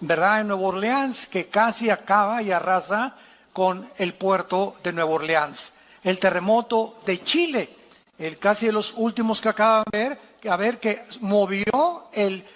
¿verdad? En Nueva Orleans, que casi acaba y arrasa con el puerto de Nueva Orleans. El terremoto de Chile, el casi de los últimos que acaban de ver, que movió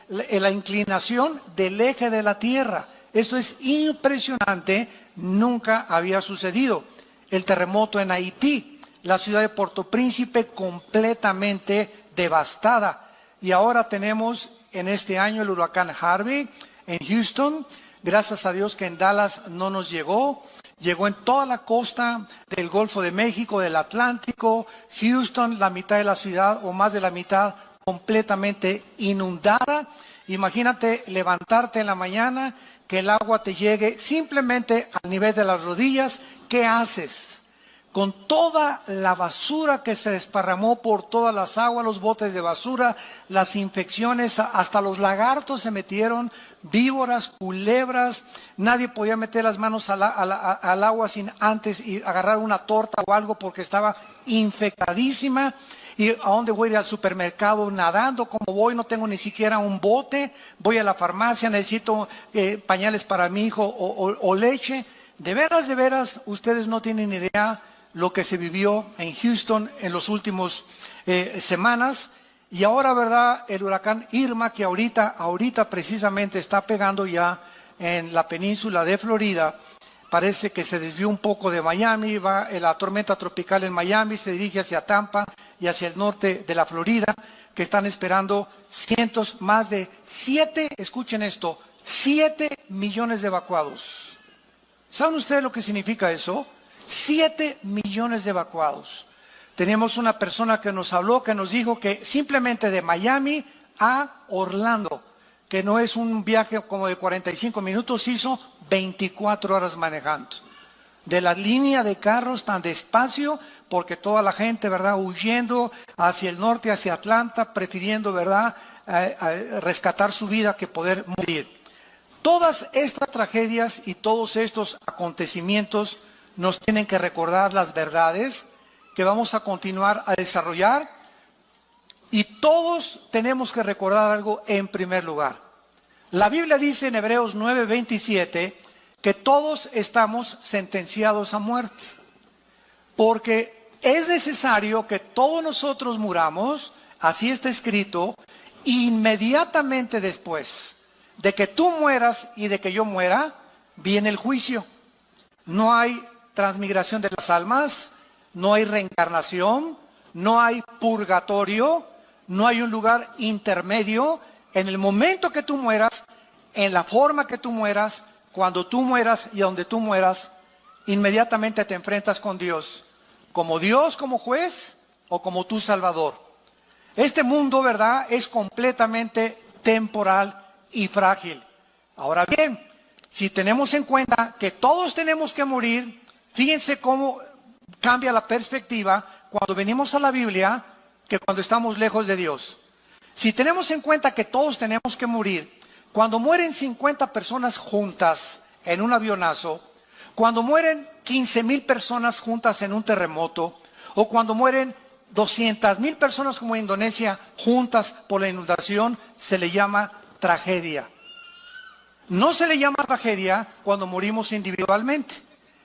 la inclinación del eje de la Tierra. Esto es impresionante, nunca había sucedido. El terremoto en Haití, la ciudad de Puerto Príncipe completamente devastada. Y ahora tenemos en este año el huracán Harvey en Houston. Gracias a Dios que en Dallas no nos llegó. Llegó en toda la costa del Golfo de México, del Atlántico. Houston, la mitad de la ciudad o más de la mitad completamente inundada. Imagínate levantarte en la mañana, que el agua te llegue simplemente al nivel de las rodillas. ¿Qué haces? Con toda la basura que se desparramó por todas las aguas, los botes de basura, las infecciones, hasta los lagartos se metieron, víboras, culebras. Nadie podía meter las manos al agua sin antes y agarrar una torta o algo porque estaba infectadísima. ¿Y a dónde voy a ir? Al supermercado nadando? Como voy, no tengo ni siquiera un bote. Voy a la farmacia, necesito pañales para mi hijo o leche. De veras, ustedes no tienen idea lo que se vivió en Houston en los últimos semanas. Y ahora, ¿verdad? El huracán Irma, que ahorita precisamente está pegando ya en la península de Florida. Parece que se desvió un poco de Miami, va la tormenta tropical en Miami, se dirige hacia Tampa y hacia el norte de la Florida, que están esperando más de 7 millones de evacuados. ¿Saben ustedes lo que significa eso? 7 millones de evacuados. Teníamos una persona que nos habló, que nos dijo que simplemente de Miami a Orlando, que no es un viaje como de 45 minutos, hizo 24 horas manejando. De la línea de carros tan despacio, porque toda la gente, ¿verdad?, huyendo hacia el norte, hacia Atlanta, prefiriendo, ¿verdad?, rescatar su vida que poder morir. Todas estas tragedias y todos estos acontecimientos nos tienen que recordar las verdades que vamos a continuar a desarrollar, y todos tenemos que recordar algo en primer lugar. La Biblia dice en Hebreos 9:27 que todos estamos sentenciados a muerte, porque es necesario que todos nosotros muramos, así está escrito, inmediatamente después de que tú mueras y de que yo muera, viene el juicio. No hay transmigración de las almas, no hay reencarnación, no hay purgatorio, no hay un lugar intermedio. En el momento que tú mueras, en la forma que tú mueras, cuando tú mueras y donde tú mueras, inmediatamente te enfrentas con Dios, como juez o como tu Salvador. Este mundo, ¿verdad?, es completamente temporal y frágil. Ahora bien, si tenemos en cuenta que todos tenemos que morir, fíjense cómo cambia la perspectiva cuando venimos a la Biblia que cuando estamos lejos de Dios. Si tenemos en cuenta que todos tenemos que morir, cuando mueren 50 personas juntas en un avionazo, cuando mueren 15,000 personas juntas en un terremoto, o cuando mueren 200,000 personas como en Indonesia juntas por la inundación, se le llama tragedia. No se le llama tragedia cuando morimos individualmente.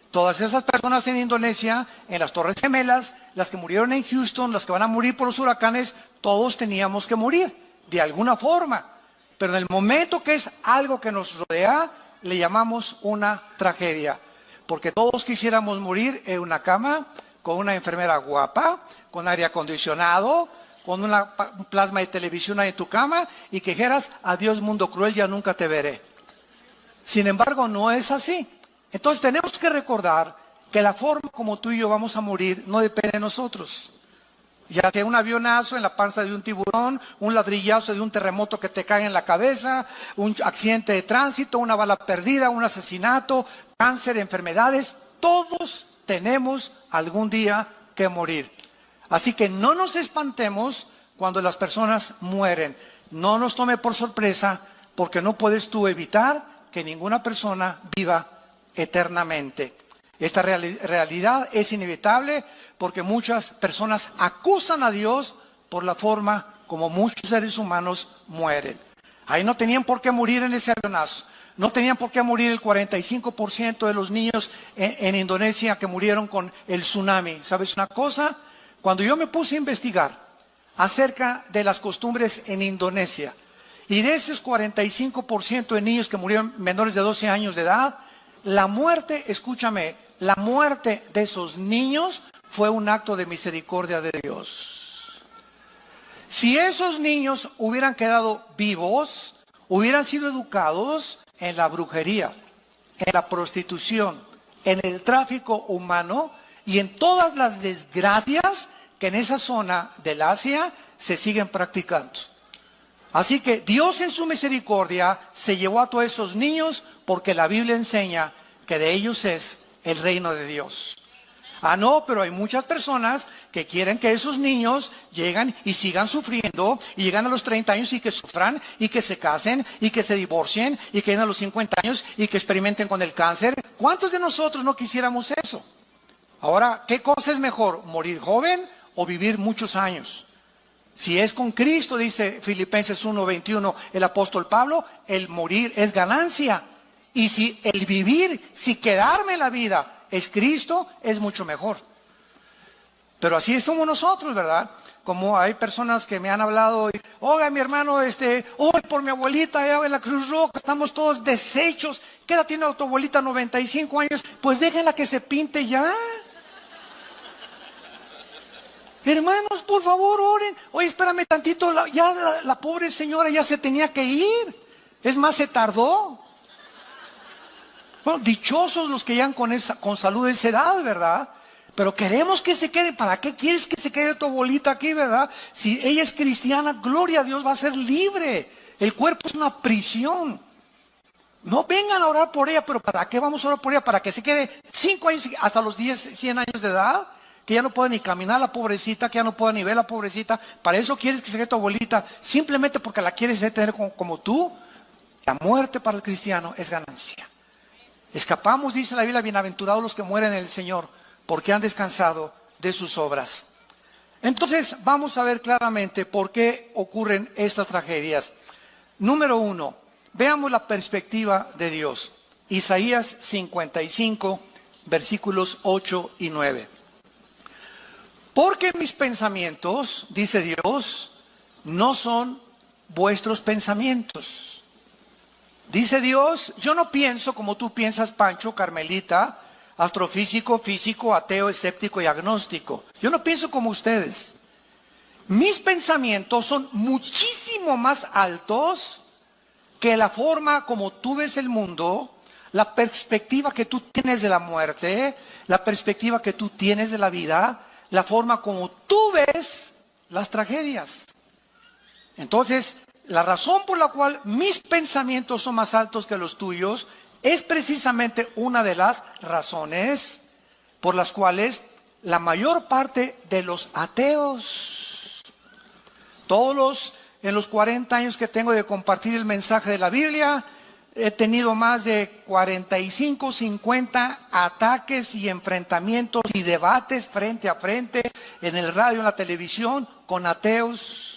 Todas esas personas en Indonesia, en las Torres Gemelas, las que murieron en Houston, las que van a morir por los huracanes, todos teníamos que morir, de alguna forma. Pero en el momento que es algo que nos rodea, le llamamos una tragedia. Porque todos quisiéramos morir en una cama, con una enfermera guapa, con aire acondicionado, con un plasma de televisión ahí en tu cama, y que dijeras, adiós mundo cruel, ya nunca te veré. Sin embargo, no es así. Entonces tenemos que recordar que la forma como tú y yo vamos a morir no depende de nosotros. Ya sea un avionazo en la panza de un tiburón, un ladrillazo de un terremoto que te cae en la cabeza, un accidente de tránsito, una bala perdida, un asesinato, cáncer, enfermedades, todos tenemos algún día que morir. Así que no nos espantemos cuando las personas mueren. No nos tome por sorpresa, porque no puedes tú evitar que ninguna persona viva eternamente. Esta realidad es inevitable porque muchas personas acusan a Dios por la forma como muchos seres humanos mueren. Ahí no tenían por qué morir en ese avionazo. No tenían por qué morir el 45% de los niños en Indonesia que murieron con el tsunami. ¿Sabes una cosa? Cuando yo me puse a investigar acerca de las costumbres en Indonesia, y de esos 45% de niños que murieron menores de 12 años de edad, la muerte, escúchame, la muerte de esos niños fue un acto de misericordia de Dios. Si esos niños hubieran quedado vivos, hubieran sido educados en la brujería, en la prostitución, en el tráfico humano y en todas las desgracias que en esa zona del Asia se siguen practicando. Así que Dios en su misericordia se llevó a todos esos niños porque la Biblia enseña que de ellos es el reino de Dios. Ah, no, pero hay muchas personas que quieren que esos niños lleguen y sigan sufriendo y llegan a los 30 años y que sufran y que se casen y que se divorcien y que lleguen a los 50 años y que experimenten con el cáncer. ¿Cuántos de nosotros no quisiéramos eso? Ahora, ¿qué cosa es mejor? ¿Morir joven o vivir muchos años? Si es con Cristo, dice Filipenses 1:21 el apóstol Pablo, el morir es ganancia. Y si el vivir, si quedarme en la vida es Cristo, es mucho mejor. Pero así somos nosotros, ¿verdad? Como hay personas que me han hablado, oiga mi hermano, hoy por mi abuelita allá en la Cruz Roja, estamos todos deshechos. ¿Qué edad tiene tu abuelita? 95 años. Pues déjenla que se pinte ya. Hermanos, por favor, oren. Oye, espérame tantito, la pobre señora ya se tenía que ir. Es más, se tardó. Bueno, dichosos los que llegan con salud de esa edad, ¿verdad? Pero queremos que se quede. ¿Para qué quieres que se quede tu abuelita aquí, verdad? Si ella es cristiana, gloria a Dios, va a ser libre. El cuerpo es una prisión. No vengan a orar por ella, pero ¿para qué vamos a orar por ella? ¿Para que se quede 5 años, hasta los 10, 100 años de edad? Que ya no pueda ni caminar la pobrecita, que ya no pueda ni ver la pobrecita. ¿Para eso quieres que se quede tu abuelita? Simplemente porque la quieres tener como tú. La muerte para el cristiano es ganancia. Escapamos, dice la Biblia, bienaventurados los que mueren en el Señor, porque han descansado de sus obras. Entonces, vamos a ver claramente por qué ocurren estas tragedias. Número 1, veamos la perspectiva de Dios. Isaías 55, versículos 8 y 9. Porque mis pensamientos, dice Dios, no son vuestros pensamientos. Dice Dios, yo no pienso como tú piensas, Pancho, Carmelita, astrofísico, físico, ateo, escéptico y agnóstico. Yo no pienso como ustedes. Mis pensamientos son muchísimo más altos que la forma como tú ves el mundo, la perspectiva que tú tienes de la muerte, la perspectiva que tú tienes de la vida, la forma como tú ves las tragedias. Entonces, la razón por la cual mis pensamientos son más altos que los tuyos es precisamente una de las razones por las cuales la mayor parte de los ateos, en los 40 años que tengo de compartir el mensaje de la Biblia, he tenido más de 45, 50 ataques y enfrentamientos y debates frente a frente en el radio, en la televisión, con ateos.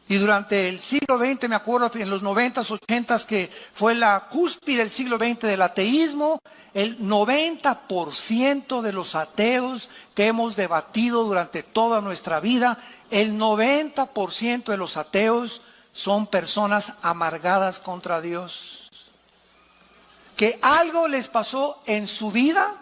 Y durante el siglo XX, me acuerdo, en los 90s, 80s, que fue la cúspide del siglo XX del ateísmo, el 90% de los ateos que hemos debatido durante toda nuestra vida, el 90% de los ateos son personas amargadas contra Dios. Que algo les pasó en su vida,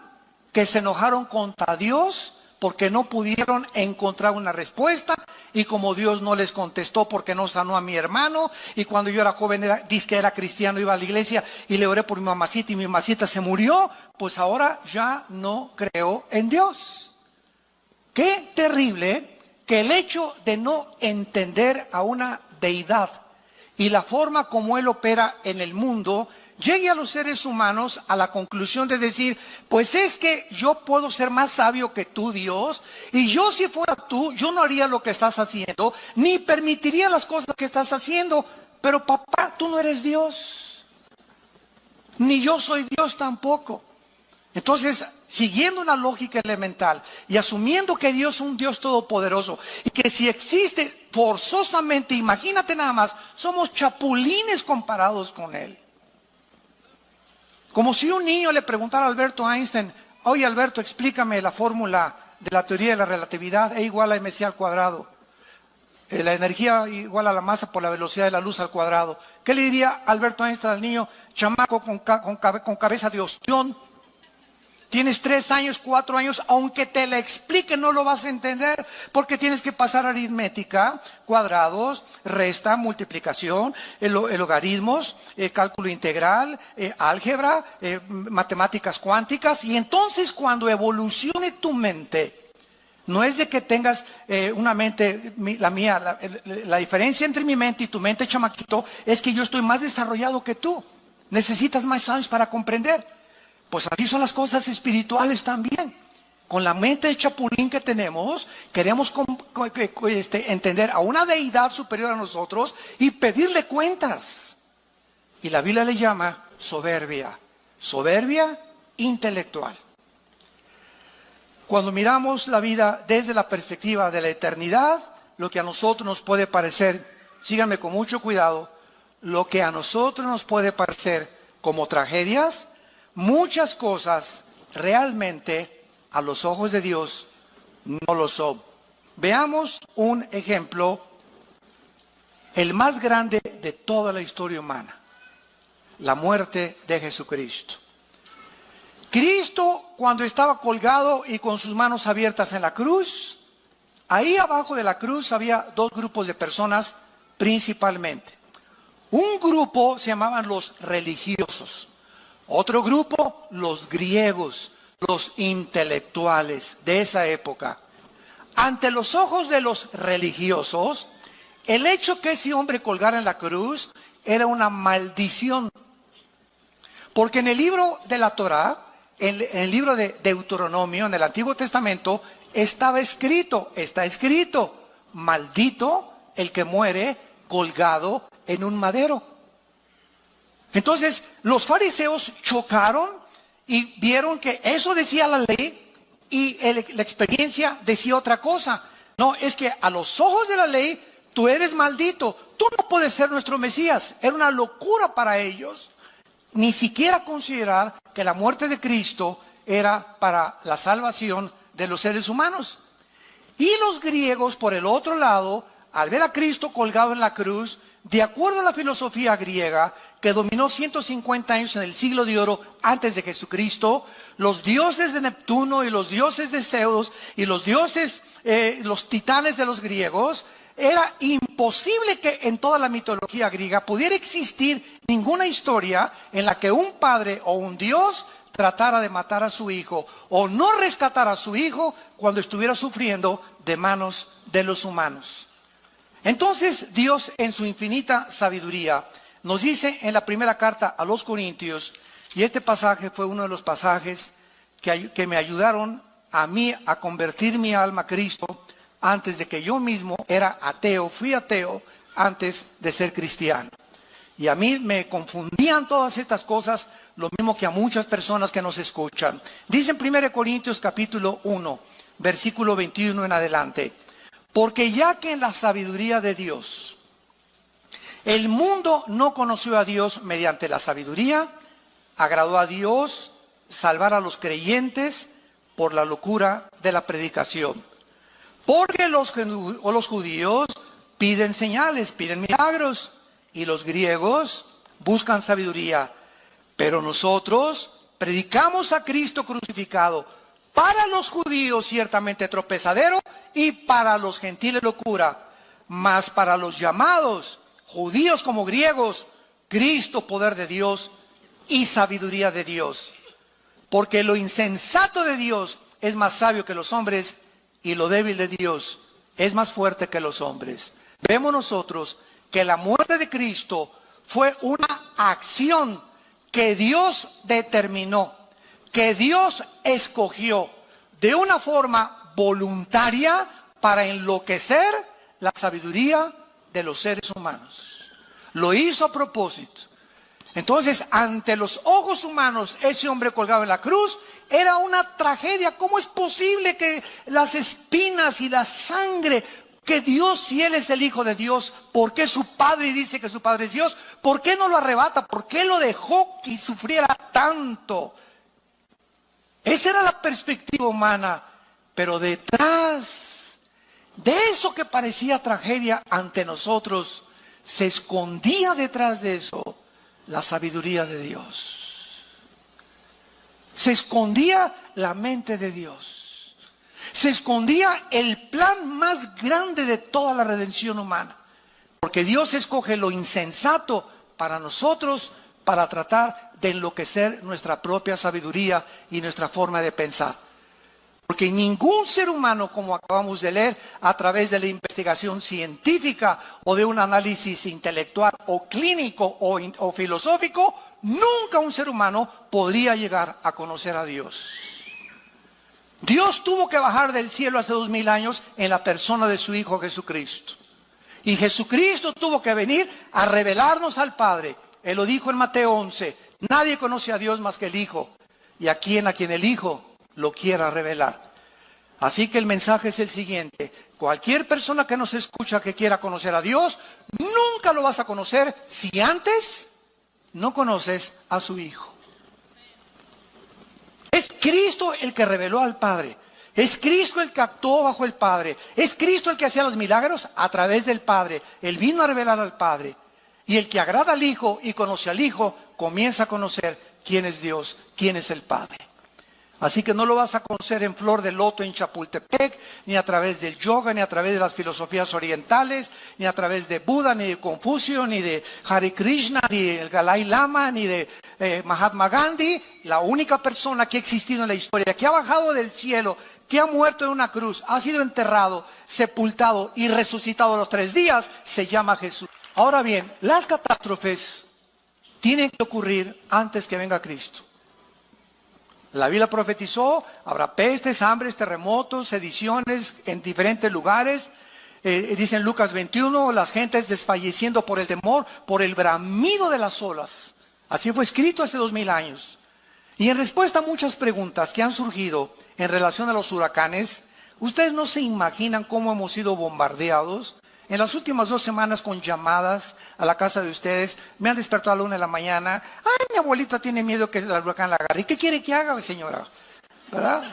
que se enojaron contra Dios porque no pudieron encontrar una respuesta, y como Dios no les contestó porque no sanó a mi hermano, y cuando yo era joven dizque era cristiano, iba a la iglesia y le oré por mi mamacita y mi mamacita se murió, pues ahora ya no creo en Dios. Qué terrible que el hecho de no entender a una deidad y la forma como Él opera en el mundo llegue a los seres humanos a la conclusión de decir, pues es que yo puedo ser más sabio que tú, Dios, y yo si fuera tú, yo no haría lo que estás haciendo, ni permitiría las cosas que estás haciendo, pero papá, tú no eres Dios, ni yo soy Dios tampoco. Entonces, siguiendo una lógica elemental y asumiendo que Dios es un Dios todopoderoso y que si existe forzosamente, imagínate nada más, somos chapulines comparados con Él. Como si un niño le preguntara a Alberto Einstein: oye Alberto, explícame la fórmula de la teoría de la relatividad, E igual a mc al cuadrado. La energía igual a la masa por la velocidad de la luz al cuadrado. ¿Qué le diría Alberto Einstein al niño chamaco con cabeza de ostión? Tienes 3 años, 4 años, aunque te la explique no lo vas a entender, porque tienes que pasar aritmética, cuadrados, resta, multiplicación, logaritmos, cálculo integral, álgebra, matemáticas cuánticas. Y entonces cuando evolucione tu mente, no es de que tengas una mente, la mía, la diferencia entre mi mente y tu mente, chamaquito, es que yo estoy más desarrollado que tú. Necesitas más años para comprender. Pues así son las cosas espirituales también. Con la mente de chapulín que tenemos, queremos entender a una deidad superior a nosotros y pedirle cuentas. Y la Biblia le llama soberbia, soberbia intelectual. Cuando miramos la vida desde la perspectiva de la eternidad, lo que a nosotros nos puede parecer, síganme con mucho cuidado, lo que a nosotros nos puede parecer como tragedias, muchas cosas realmente a los ojos de Dios no lo son. Veamos un ejemplo, el más grande de toda la historia humana, la muerte de Jesucristo. Cristo, cuando estaba colgado y con sus manos abiertas en la cruz, ahí abajo de la cruz había 2 grupos de personas principalmente. Un grupo se llamaban los religiosos. Otro grupo, los griegos, los intelectuales de esa época. Ante los ojos de los religiosos, el hecho que ese hombre colgara en la cruz era una maldición. Porque en el libro de la Torá, en el libro de Deuteronomio, en el Antiguo Testamento, está escrito, maldito el que muere colgado en un madero. Entonces, los fariseos chocaron y vieron que eso decía la ley y la experiencia decía otra cosa. No, es que a los ojos de la ley, tú eres maldito, tú no puedes ser nuestro Mesías. Era una locura para ellos ni siquiera considerar que la muerte de Cristo era para la salvación de los seres humanos. Y los griegos, por el otro lado, al ver a Cristo colgado en la cruz, de acuerdo a la filosofía griega, que dominó 150 años en el siglo de oro antes de Jesucristo, los dioses de Neptuno y los dioses de Zeus y los dioses, los titanes de los griegos, era imposible que en toda la mitología griega pudiera existir ninguna historia en la que un padre o un dios tratara de matar a su hijo o no rescatara a su hijo cuando estuviera sufriendo de manos de los humanos. Entonces Dios, en su infinita sabiduría, nos dice en la primera carta a los Corintios, y este pasaje fue uno de los pasajes que me ayudaron a mí a convertir mi alma a Cristo antes de que yo mismo era ateo, fui ateo antes de ser cristiano. Y a mí me confundían todas estas cosas, lo mismo que a muchas personas que nos escuchan. Dice en 1 Corintios capítulo 1, versículo 21 en adelante: porque ya que en la sabiduría de Dios, el mundo no conoció a Dios mediante la sabiduría, agradó a Dios salvar a los creyentes por la locura de la predicación. Porque los judíos piden señales, piden milagros, y los griegos buscan sabiduría. Pero nosotros predicamos a Cristo crucificado, para los judíos ciertamente tropezadero, y para los gentiles locura. Mas para los llamados, judíos como griegos, Cristo poder de Dios y sabiduría de Dios. Porque lo insensato de Dios es más sabio que los hombres, y lo débil de Dios es más fuerte que los hombres. Vemos nosotros que la muerte de Cristo fue una acción que Dios determinó, que Dios escogió de una forma voluntaria para enloquecer la sabiduría de los seres humanos. Lo hizo a propósito. Entonces, ante los ojos humanos, ese hombre colgado en la cruz era una tragedia. ¿Cómo es posible que las espinas y la sangre que Dios, si Él es el Hijo de Dios, ¿por qué su Padre dice que su Padre es Dios? ¿Por qué no lo arrebata? ¿Por qué lo dejó que sufriera tanto? Esa era la perspectiva humana, pero detrás de eso que parecía tragedia ante nosotros, se escondía detrás de eso la sabiduría de Dios. Se escondía la mente de Dios. Se escondía el plan más grande de toda la redención humana. Porque Dios escoge lo insensato para nosotros, para tratar de enloquecer nuestra propia sabiduría y nuestra forma de pensar. Porque ningún ser humano, como acabamos de leer, a través de la investigación científica o de un análisis intelectual o clínico o filosófico, nunca un ser humano podría llegar a conocer a Dios. Dios tuvo que bajar del cielo hace 2000 años en la persona de su Hijo Jesucristo. Y Jesucristo tuvo que venir a revelarnos al Padre. Él lo dijo en Mateo 11, nadie conoce a Dios más que el Hijo, y a quien el Hijo lo quiera revelar. Así que el mensaje es el siguiente: cualquier persona que nos escucha que quiera conocer a Dios, nunca lo vas a conocer si antes no conoces a su Hijo. Es Cristo el que reveló al Padre. Es Cristo el que actuó bajo el Padre. Es Cristo el que hacía los milagros a través del Padre. Él vino a revelar al Padre. Y el que agrada al Hijo y conoce al Hijo, comienza a conocer quién es Dios, quién es el Padre. Así que no lo vas a conocer en flor de loto en Chapultepec, ni a través del yoga, ni a través de las filosofías orientales, ni a través de Buda, ni de Confucio, ni de Hare Krishna, ni del Dalai Lama, ni de Mahatma Gandhi. La única persona que ha existido en la historia, que ha bajado del cielo, que ha muerto en una cruz, ha sido enterrado, sepultado y resucitado a los 3 días, se llama Jesús. Ahora bien, las catástrofes tienen que ocurrir antes que venga Cristo. La Biblia profetizó, habrá pestes, hambres, terremotos, sediciones en diferentes lugares. Dice en Lucas 21, las gentes desfalleciendo por el temor, por el bramido de las olas. Así fue escrito hace 2000 años. Y en respuesta a muchas preguntas que han surgido en relación a los huracanes, ustedes no se imaginan cómo hemos sido bombardeados. En las últimas 2 semanas con llamadas a la casa de ustedes, me han despertado a la 1 de la mañana. Ay, mi abuelita tiene miedo que el huracán la agarre. ¿Y qué quiere que haga, señora? ¿Verdad?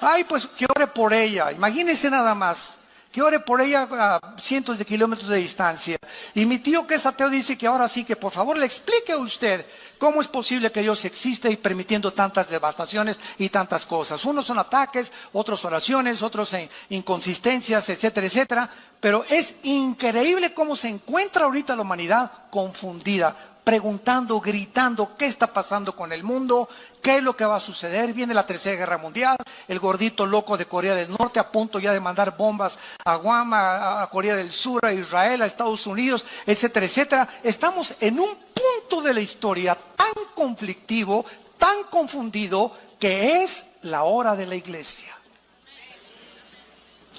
Ay, pues que ore por ella. Imagínense nada más. Que ore por ella a cientos de kilómetros de distancia. Y mi tío que es ateo dice que ahora sí que por favor le explique a usted cómo es posible que Dios existe y permitiendo tantas devastaciones y tantas cosas. Unos son ataques, otros oraciones, otros inconsistencias, etcétera, etcétera. Pero es increíble cómo se encuentra ahorita la humanidad confundida, preguntando, gritando, ¿qué está pasando con el mundo? ¿Qué es lo que va a suceder? Viene la Tercera Guerra Mundial, el gordito loco de Corea del Norte a punto ya de mandar bombas a Guam, a Corea del Sur, a Israel, a Estados Unidos, etcétera, etcétera. Estamos en un punto de la historia tan conflictivo, tan confundido, que es la hora de la iglesia.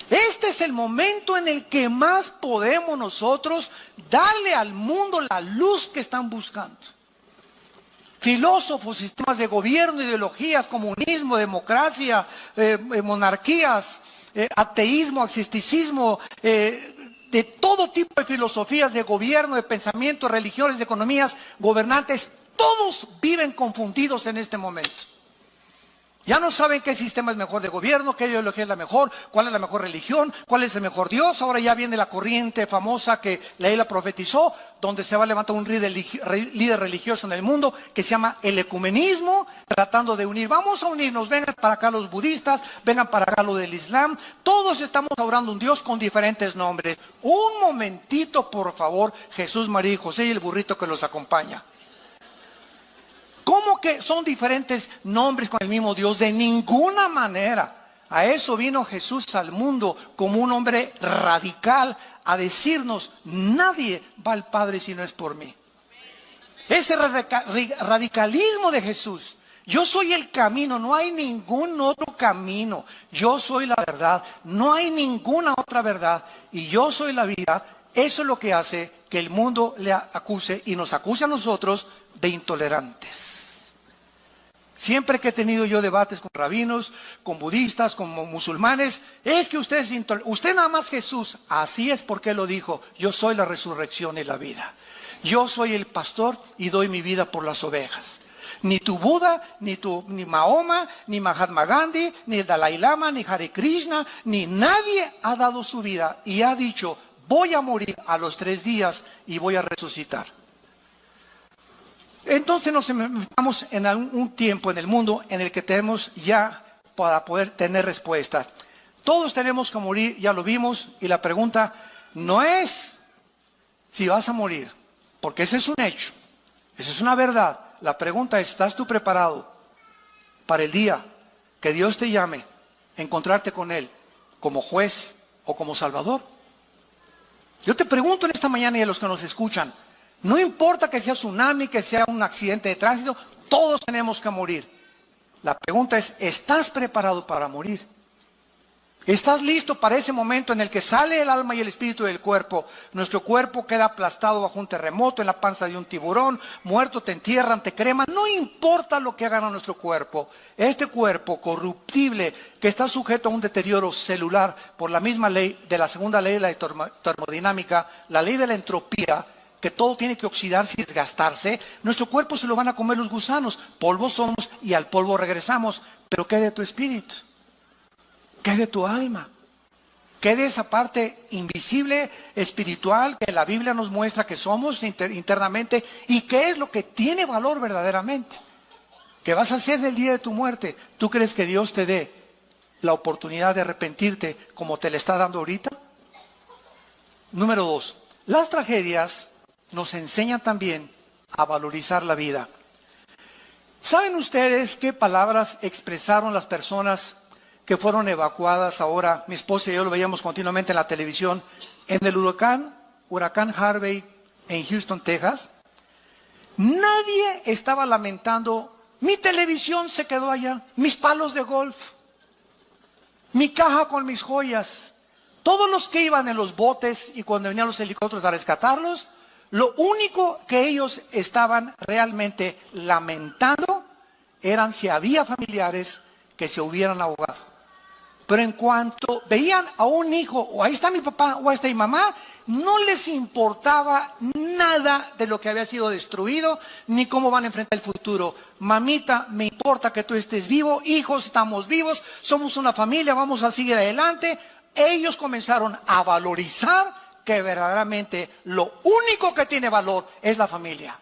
Este es el momento en el que más podemos nosotros darle al mundo la luz que están buscando. Filósofos, sistemas de gobierno, ideologías, comunismo, democracia, monarquías, ateísmo, agnosticismo, de todo tipo de filosofías de gobierno, de pensamiento, religiones, de economías, gobernantes, todos viven confundidos en este momento. Ya no saben qué sistema es mejor de gobierno, qué ideología es la mejor, cuál es la mejor religión, cuál es el mejor Dios. Ahora ya viene la corriente famosa que la Biblia profetizó, donde se va a levantar un líder religioso en el mundo que se llama el ecumenismo, tratando de unir. Vamos a unirnos, vengan para acá los budistas, vengan para acá los del Islam. Todos estamos adorando a un Dios con diferentes nombres. Un momentito, por favor, Jesús, María y José y el burrito que los acompaña. ¿Cómo que son diferentes nombres con el mismo Dios? De ninguna manera. A eso vino Jesús al mundo como un hombre radical a decirnos: nadie va al Padre si no es por mí. Ese radicalismo de Jesús: yo soy el camino, no hay ningún otro camino. Yo soy la verdad, no hay ninguna otra verdad. Y yo soy la vida. Eso es lo que hace que el mundo le acuse y nos acuse a nosotros de intolerantes. Siempre que he tenido yo debates con rabinos, con budistas, con musulmanes, es que usted nada más Jesús. Así es porque Él lo dijo: yo soy la resurrección y la vida. Yo soy el pastor y doy mi vida por las ovejas. Ni tu Buda, ni Mahoma, ni Mahatma Gandhi, ni el Dalai Lama, ni Hare Krishna, ni nadie ha dado su vida y ha dicho: voy a morir a los 3 días y voy a resucitar. Entonces nos enfrentamos en un tiempo en el mundo en el que tenemos ya para poder tener respuestas. Todos tenemos que morir, ya lo vimos, y la pregunta no es si vas a morir, porque ese es un hecho, esa es una verdad. La pregunta es: ¿estás tú preparado para el día que Dios te llame a encontrarte con Él como juez o como salvador? Yo te pregunto en esta mañana, y a los que nos escuchan, no importa que sea tsunami, que sea un accidente de tránsito, todos tenemos que morir. La pregunta es: ¿estás preparado para morir? ¿Estás listo para ese momento en el que sale el alma y el espíritu del cuerpo? Nuestro cuerpo queda aplastado bajo un terremoto, en la panza de un tiburón, muerto, te entierran, te creman. No importa lo que hagan a nuestro cuerpo. Este cuerpo corruptible, que está sujeto a un deterioro celular por la misma ley de la segunda ley de la termodinámica, la ley de la entropía, que todo tiene que oxidarse y desgastarse, nuestro cuerpo se lo van a comer los gusanos. Polvo somos y al polvo regresamos. Pero ¿qué de tu espíritu? ¿Qué de tu alma? ¿Qué de esa parte invisible, espiritual, que la Biblia nos muestra que somos internamente? ¿Y qué es lo que tiene valor verdaderamente? ¿Qué vas a hacer del día de tu muerte? ¿Tú crees que Dios te dé la oportunidad de arrepentirte como te la está dando ahorita? Número 2. Las tragedias nos enseñan también a valorizar la vida. ¿Saben ustedes qué palabras expresaron las personas que fueron evacuadas ahora? Mi esposa y yo lo veíamos continuamente en la televisión, en el huracán Harvey en Houston, Texas. Nadie estaba lamentando: mi televisión se quedó allá, mis palos de golf, mi caja con mis joyas. Todos los que iban en los botes y cuando venían los helicópteros a rescatarlos, lo único que ellos estaban realmente lamentando eran si había familiares que se hubieran ahogado. Pero en cuanto veían a un hijo, o ahí está mi papá, o ahí está mi mamá, no les importaba nada de lo que había sido destruido, ni cómo van a enfrentar el futuro. Mamita, me importa que tú estés vivo, hijos, estamos vivos, somos una familia, vamos a seguir adelante. Ellos comenzaron a valorizar que verdaderamente lo único que tiene valor es la familia.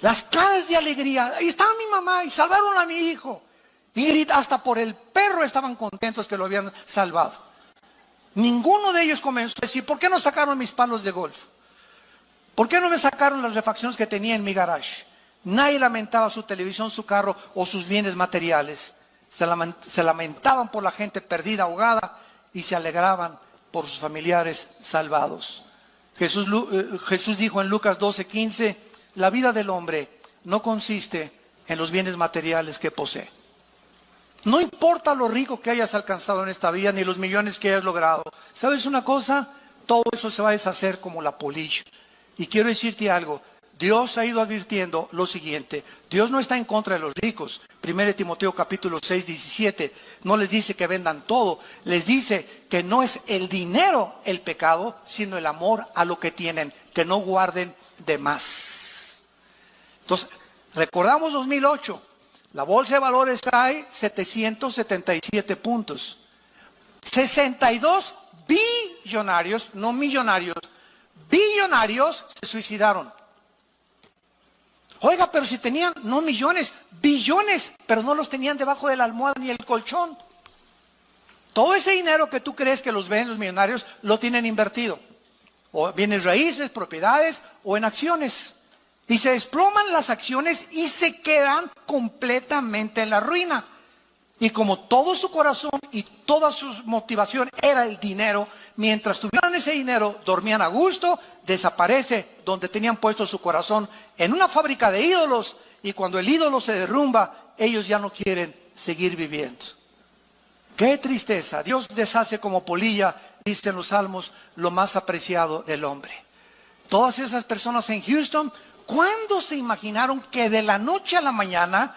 Las caras de alegría: ahí estaba mi mamá y salvaron a mi hijo. Y hasta por el perro estaban contentos que lo habían salvado. Ninguno de ellos comenzó a decir: ¿por qué no sacaron mis palos de golf? ¿Por qué no me sacaron las refacciones que tenía en mi garage? Nadie lamentaba su televisión, su carro o sus bienes materiales. Se lamentaban por la gente perdida, ahogada, y se alegraban por sus familiares salvados. Jesús dijo en Lucas 12:15: la vida del hombre no consiste en los bienes materiales que posee. No importa lo rico que hayas alcanzado en esta vida, ni los millones que hayas logrado. ¿Sabes una cosa? Todo eso se va a deshacer como la polilla. Y quiero decirte algo: Dios ha ido advirtiendo lo siguiente: Dios no está en contra de los ricos. 1 Timoteo capítulo 6:17 no les dice que vendan todo, les dice que no es el dinero el pecado, sino el amor a lo que tienen, que no guarden de más. Entonces, recordamos 2008, la bolsa de valores trae 777 puntos. 62 billonarios, no millonarios, billonarios se suicidaron. Oiga, pero si tenían, no millones, billones, pero no los tenían debajo de la almohada ni el colchón. Todo ese dinero que tú crees que los ven los millonarios, lo tienen invertido. O bienes raíces, propiedades o en acciones. Y se desploman las acciones y se quedan completamente en la ruina. Y como todo su corazón y toda su motivación era el dinero, mientras tuvieran ese dinero, dormían a gusto, desaparece donde tenían puesto su corazón, en una fábrica de ídolos, y cuando el ídolo se derrumba, ellos ya no quieren seguir viviendo. ¡Qué tristeza! Dios deshace como polilla, dicen los salmos, lo más apreciado del hombre. Todas esas personas en Houston, ¿Cuándo se imaginaron que de la noche a la mañana,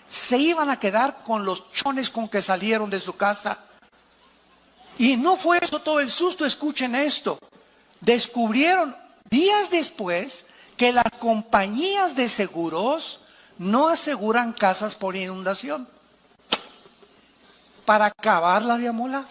se iban a quedar con los chones con que salieron de su casa? Y no fue eso todo el susto, escuchen esto. Descubrieron días después que las compañías de seguros no aseguran casas por inundación para acabarla de amolar.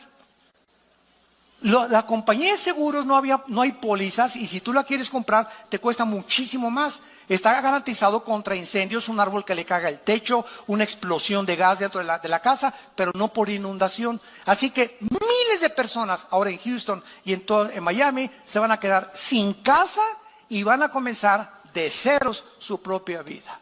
La compañía de seguros no hay pólizas, y si tú la quieres comprar te cuesta muchísimo más. Está garantizado contra incendios, un árbol que le caga el techo, una explosión de gas dentro de la casa, pero no por inundación. Así que miles de personas ahora en Houston y en Miami se van a quedar sin casa y van a comenzar de ceros su propia vida.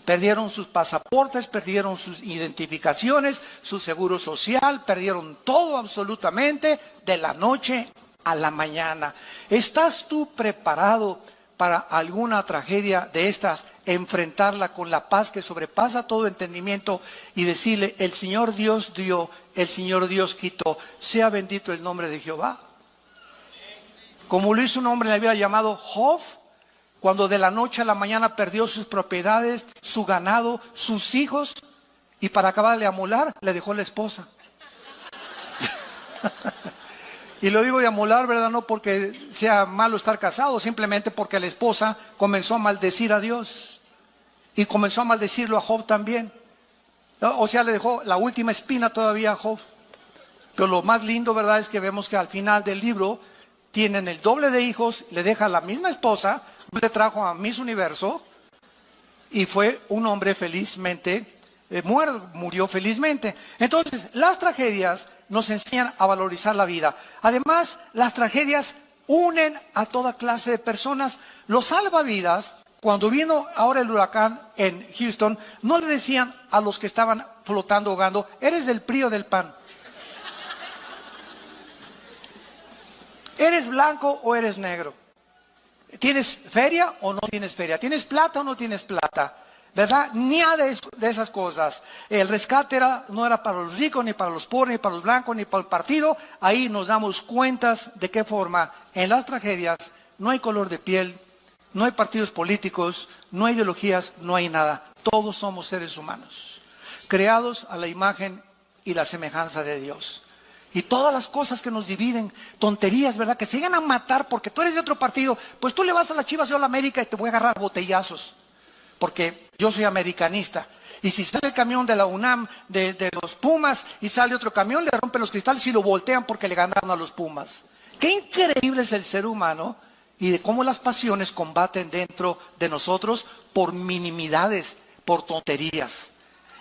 Perdieron sus pasaportes, perdieron sus identificaciones, su seguro social, perdieron todo absolutamente de la noche a la mañana. ¿Estás tú preparado para alguna tragedia de estas? Enfrentarla con la paz que sobrepasa todo entendimiento y decirle: el Señor Dios dio, el Señor Dios quitó, sea bendito el nombre de Jehová. Como lo hizo un hombre en la Biblia llamado Job, cuando de la noche a la mañana perdió sus propiedades, su ganado, sus hijos, y para acabarle a amolar, le dejó la esposa. Y lo digo de amolar, ¿verdad? No porque sea malo estar casado, simplemente porque la esposa comenzó a maldecir a Dios. Y comenzó a maldecirlo a Job también. O sea, le dejó la última espina todavía a Job. Pero lo más lindo, ¿verdad?, es que vemos que al final del libro tienen el doble de hijos, le deja la misma esposa, le trajo a Miss Universo y fue un hombre felizmente murió felizmente. Entonces, las tragedias nos enseñan a valorizar la vida. Además, las tragedias unen a toda clase de personas. Los salvavidas, cuando vino ahora el huracán en Houston, no le decían a los que estaban flotando, ahogando: ¿eres del PRI o del PAN? ¿Eres blanco o eres negro? ¿Tienes feria o no tienes feria? ¿Tienes plata o no tienes plata? ¿Verdad? Ni de esas cosas. El rescate no era para los ricos, ni para los pobres, ni para los blancos, ni para el partido. Ahí nos damos cuentas de qué forma en las tragedias no hay color de piel, no hay partidos políticos, no hay ideologías, no hay nada. Todos somos seres humanos, creados a la imagen y la semejanza de Dios. Y todas las cosas que nos dividen, tonterías, ¿verdad?, que se llegan a matar porque tú eres de otro partido, pues tú le vas a las Chivas, yo a la América, y te voy a agarrar botellazos, porque yo soy americanista. Y si sale el camión de la UNAM, de los Pumas, y sale otro camión, le rompen los cristales y lo voltean porque le ganaron a los Pumas. Qué increíble es el ser humano, y de cómo las pasiones combaten dentro de nosotros por minimidades, por tonterías.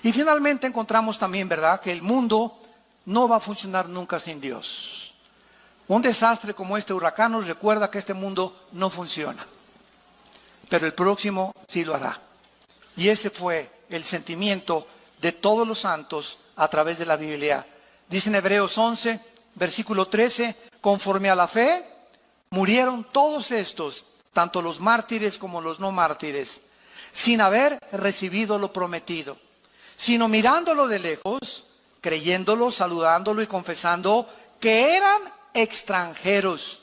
Y finalmente encontramos también, ¿verdad?, que el mundo no va a funcionar nunca sin Dios. Un desastre como este huracán nos recuerda que este mundo no funciona, pero el próximo sí lo hará. Y ese fue el sentimiento de todos los santos a través de la Biblia. Dice en Hebreos 11, versículo 13: conforme a la fe, murieron todos estos, tanto los mártires como los no mártires, sin haber recibido lo prometido, sino mirándolo de lejos, creyéndolo, saludándolo y confesando que eran extranjeros,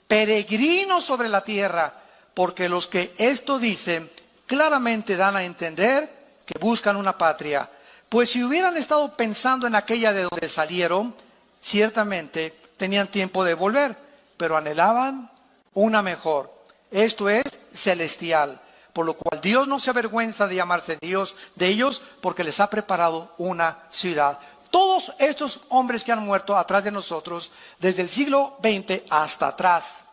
peregrinos sobre la tierra, porque los que esto dicen claramente dan a entender que buscan una patria. Pues si hubieran estado pensando en aquella de donde salieron, ciertamente tenían tiempo de volver, pero anhelaban una mejor, esto es, celestial. Por lo cual Dios no se avergüenza de llamarse Dios de ellos, porque les ha preparado una ciudad. Todos estos hombres que han muerto atrás de nosotros, desde el siglo XX hasta atrás,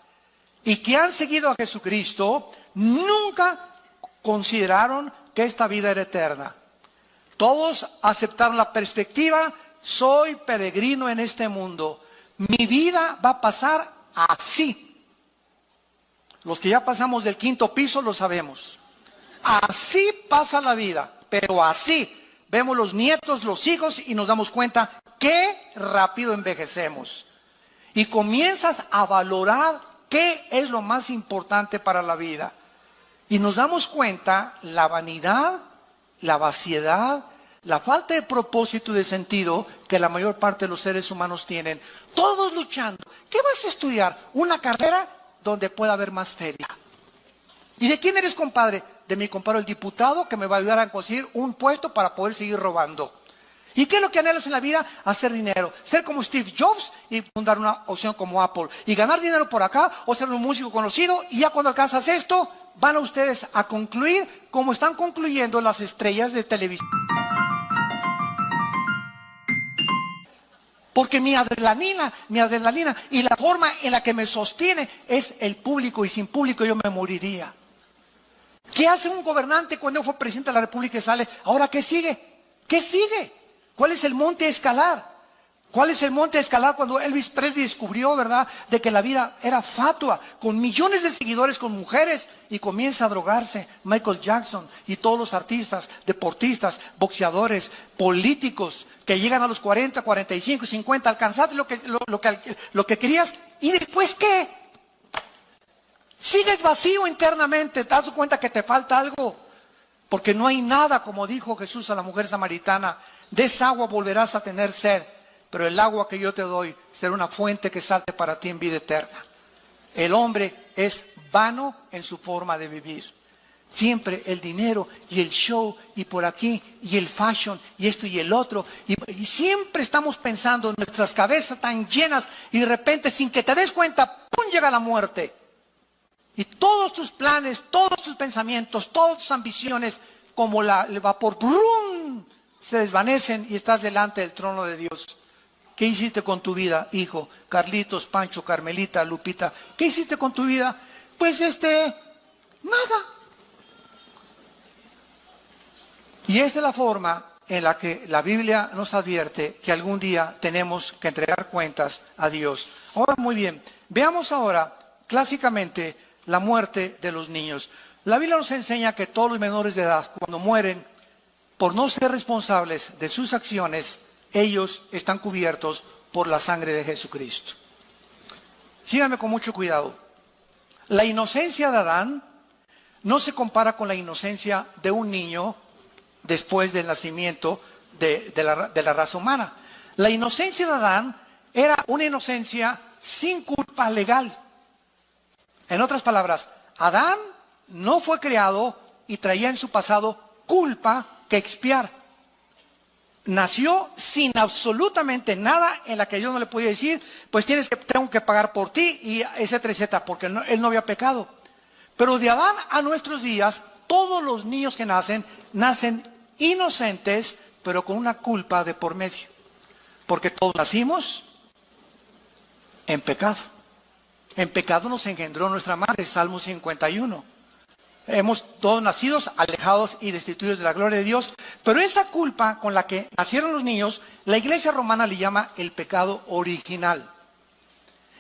y que han seguido a Jesucristo, nunca consideraron que esta vida era eterna. Todos aceptaron la perspectiva: soy peregrino en este mundo, mi vida va a pasar así. Los que ya pasamos del 5º piso lo sabemos. Así pasa la vida, pero así. Vemos los nietos, los hijos, y nos damos cuenta qué rápido envejecemos. Y comienzas a valorar qué es lo más importante para la vida. Y nos damos cuenta la vanidad, la vaciedad, la falta de propósito y de sentido que la mayor parte de los seres humanos tienen. Todos luchando. ¿Qué vas a estudiar? ¿Una carrera? donde pueda haber más feria. ¿Y de quién eres compadre? De mi compadre el diputado, que me va a ayudar a conseguir un puesto para poder seguir robando. ¿Y qué es lo que anhelas en la vida? Hacer dinero. Ser como Steve Jobs y fundar una opción como Apple. Y ganar dinero por acá o ser un músico conocido. Y ya cuando alcanzas esto, van a ustedes a concluir como están concluyendo las estrellas de televisión. Porque mi adrenalina y la forma en la que me sostiene es el público, y sin público yo me moriría. ¿Qué hace un gobernante cuando fue presidente de la República y sale? ¿Ahora qué sigue? ¿Qué sigue? ¿Cuál es el monte a escalar? ¿Cuál es el monte a escalar cuando Elvis Presley descubrió, verdad, de que la vida era fatua, con millones de seguidores, con mujeres, y comienza a drogarse? Michael Jackson y todos los artistas, deportistas, boxeadores, políticos, que llegan a los 40, 45, 50, alcanzaste lo que querías, ¿y después qué? Sigues vacío internamente, te das cuenta que te falta algo, porque no hay nada, como dijo Jesús a la mujer samaritana, de esa agua volverás a tener sed, pero el agua que yo te doy será una fuente que salte para ti en vida eterna. El hombre es vano en su forma de vivir. Siempre el dinero y el show y por aquí y el fashion y esto y el otro. Y siempre estamos pensando en nuestras cabezas tan llenas y de repente sin que te des cuenta, ¡pum!, llega la muerte. Y todos tus planes, todos tus pensamientos, todas tus ambiciones, como el vapor, ¡brum!, se desvanecen y estás delante del trono de Dios. ¿Qué hiciste con tu vida, hijo? Carlitos, Pancho, Carmelita, Lupita. ¿Qué hiciste con tu vida? Pues nada. Y esta es la forma en la que la Biblia nos advierte que algún día tenemos que entregar cuentas a Dios. Ahora, muy bien, veamos ahora clásicamente la muerte de los niños. La Biblia nos enseña que todos los menores de edad, cuando mueren, por no ser responsables de sus acciones, ellos están cubiertos por la sangre de Jesucristo. Síganme con mucho cuidado. La inocencia de Adán no se compara con la inocencia de un niño después del nacimiento de la raza humana. La inocencia de Adán era una inocencia sin culpa legal. En otras palabras, Adán no fue creado y traía en su pasado culpa que expiar. Nació sin absolutamente nada en la que yo no le podía decir, pues tengo que pagar por ti y etcétera, etcétera, porque él no había pecado. Pero de Adán a nuestros días, todos los niños que nacen inocentes, pero con una culpa de por medio. Porque todos nacimos en pecado. En pecado nos engendró nuestra madre, Salmo 51. Hemos todos nacidos alejados y destituidos de la gloria de Dios. Pero esa culpa con la que nacieron los niños, la Iglesia romana le llama el pecado original.